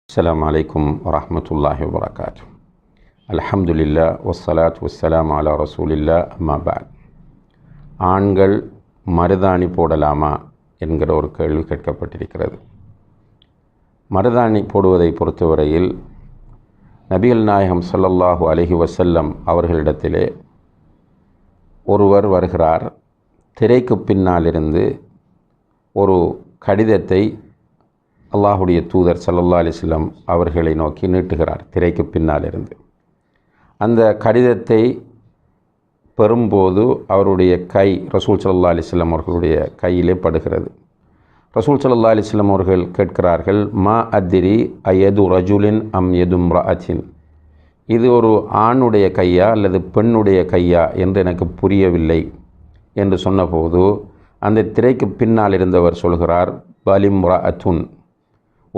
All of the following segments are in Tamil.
அஸ்ஸலாமு அலைக்கும் வரஹ்மத்துல்லாஹி வபரகாத்துஹு. அல்ஹம்துலில்லாஹ் வஸ்ஸலாத்து வஸ்ஸலாமு அலா ரசூலில்லாஹ் அம்மா பஅத். ஆண்கள் மருதாணி போடலாமா என்கிற ஒரு கேள்வி கேட்கப்பட்டிருக்கிறது. மருதாணி போடுவதை பொறுத்தவரையில் நபிகள் நாயகம் ஸல்லல்லாஹு அலைஹி வஸல்லம் அவர்களிடத்திலே ஒருவர் வருகிறார். திரைக்கு பின்னாலிருந்து ஒரு கடிதத்தை அல்லாஹுடைய தூதர் ஸல்லல்லாஹு அலைஹி வஸல்லம் அவர்களை நோக்கி நீட்டுகிறார். திரைக்கு பின்னாலிருந்து அந்த கடிதத்தை பெறும்போது அவருடைய கை ரசூல் ஸல்லல்லாஹு அலைஹி வஸல்லம் அவர்களுடைய கையிலே படுகிறது. ரசூல் ஸல்லல்லாஹு அலைஹி வஸல்லம் அவர்கள் கேட்கிறார்கள், மா அத்ரி அயது ரஜுலின் அம் யது இம்ரஅத்தின், இது ஒரு ஆணுடைய கையா அல்லது பெண்ணுடைய கையா என்று எனக்கு புரியவில்லை என்று சொன்னபோது அந்த திரைக்கு பின்னால் இருந்தவர் சொல்கிறார், பலிம்ரஅத்துன்,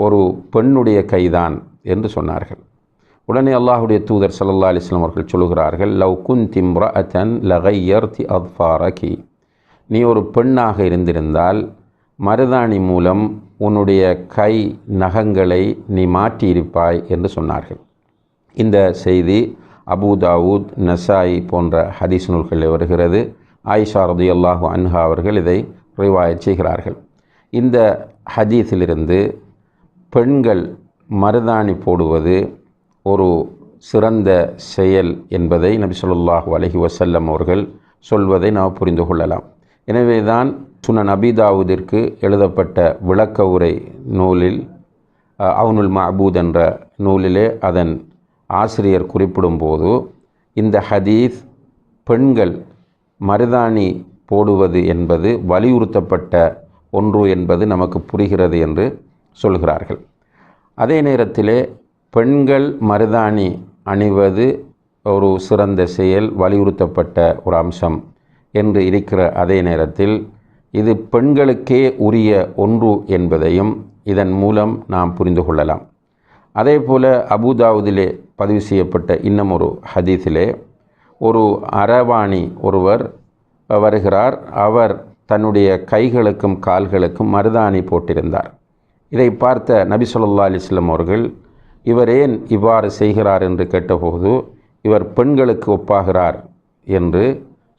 ஒரு பெண்ணுடைய கைதான் என்று சொன்னார்கள். உடனே அல்லாஹுடைய தூதர் ஸல்லல்லாஹு அலைஹி வஸல்லம் அவர்கள் சொல்கிறார்கள், லவ் குன்தி இம்ரஅத்தன் லகையர்தி அத்ஃபாரகி, நீ ஒரு பெண்ணாக இருந்திருந்தால் மருதாணி மூலம் உன்னுடைய கை நகங்களை நீ மாற்றியிருப்பாய் என்று சொன்னார்கள். இந்த செய்தி அபூ தாவூத், நசாயி போன்ற ஹதீஸ் நூல்களில் வருகிறது. ஆயிஷா ரலியல்லாஹு அன்ஹா அவர்கள் இதை ரிவாயத் செய்கிறார்கள். இந்த ஹதீஸிலிருந்து பெண்கள் மருதாணி போடுவது ஒரு சிறந்த செயல் என்பதை நபி ஸல்லல்லாஹு அலைஹி வஸல்லம் அவர்கள் சொல்வதை நாம் புரிந்து கொள்ளலாம். எனவே தான் சுனன் அபீ தாவூதிற்கு எழுதப்பட்ட விளக்க உரை நூலில் அவுனுல் மஅபூத் என்ற நூலிலே அதன் ஆசிரியர் குறிப்பிடும்போது இந்த ஹதீஸ் பெண்கள் மருதாணி போடுவது என்பது வலியுறுத்தப்பட்ட ஒன்று என்பது நமக்கு புரிகிறது என்று சொல்கிறார்கள். அதே நேரத்திலே பெண்கள் மருதாணி அணிவது ஒரு சிறந்த செயல், வலியுறுத்தப்பட்ட ஒரு அம்சம் என்று இருக்கிற அதே நேரத்தில் இது பெண்களுக்கே உரிய ஒன்று என்பதையும் இதன் மூலம் நாம் புரிந்து கொள்ளலாம். அதே போல் அபூ தாவூதிலே பதிவு செய்யப்பட்ட இன்னும் ஒரு ஹதீஸிலே ஒரு அரவாணி ஒருவர் வருகிறார். அவர் தன்னுடைய கைகளுக்கும் கால்களுக்கும் மருதாணி போட்டிருந்தார். இதை பார்த்த நபி ஸல்லல்லாஹு அலைஹி வஸல்லம் அவர்கள், இவர் ஏன் இவ்வாறு செய்கிறார் என்று கேட்டபோது, இவர் பெண்களுக்கு ஒப்பாகிறார் என்று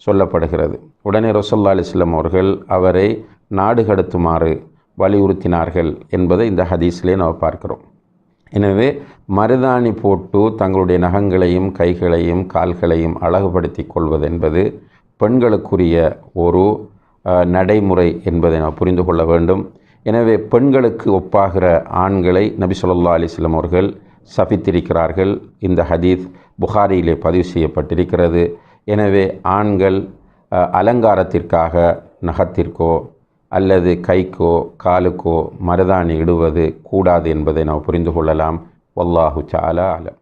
சொல்லப்படுகிறது. உடனே ரசூலுல்லாஹி அலைஹி வஸல்லம் அவர்கள் அவரை நாடு கடத்துமாறு வலியுறுத்தினார்கள் என்பதை இந்த ஹதீஸிலே நாம் பார்க்கிறோம். எனவே மருதாணி போட்டு தங்களுடைய நகங்களையும் கைகளையும் கால்களையும் அழகுபடுத்தி கொள்வது என்பது பெண்களுக்குரிய ஒரு நடைமுறை என்பதை நாம் புரிந்து கொள்ள வேண்டும். எனவே பெண்களுக்கு ஒப்பாகிற ஆண்களை நபி ஸல்லல்லாஹு அலைஹி வஸல்லம் அவர்கள் சபித்திருக்கிறார்கள். இந்த ஹதீஸ் புகாரியிலே பதிவு செய்யப்பட்டிருக்கிறது. எனவே ஆண்கள் அலங்காரத்திற்காக நகத்திற்கோ அல்லது கைக்கோ காலுக்கோ மருதாணி இடுவது கூடாது என்பதை நாம் புரிந்து கொள்ளலாம். வல்லாஹு தஆலா அலம்.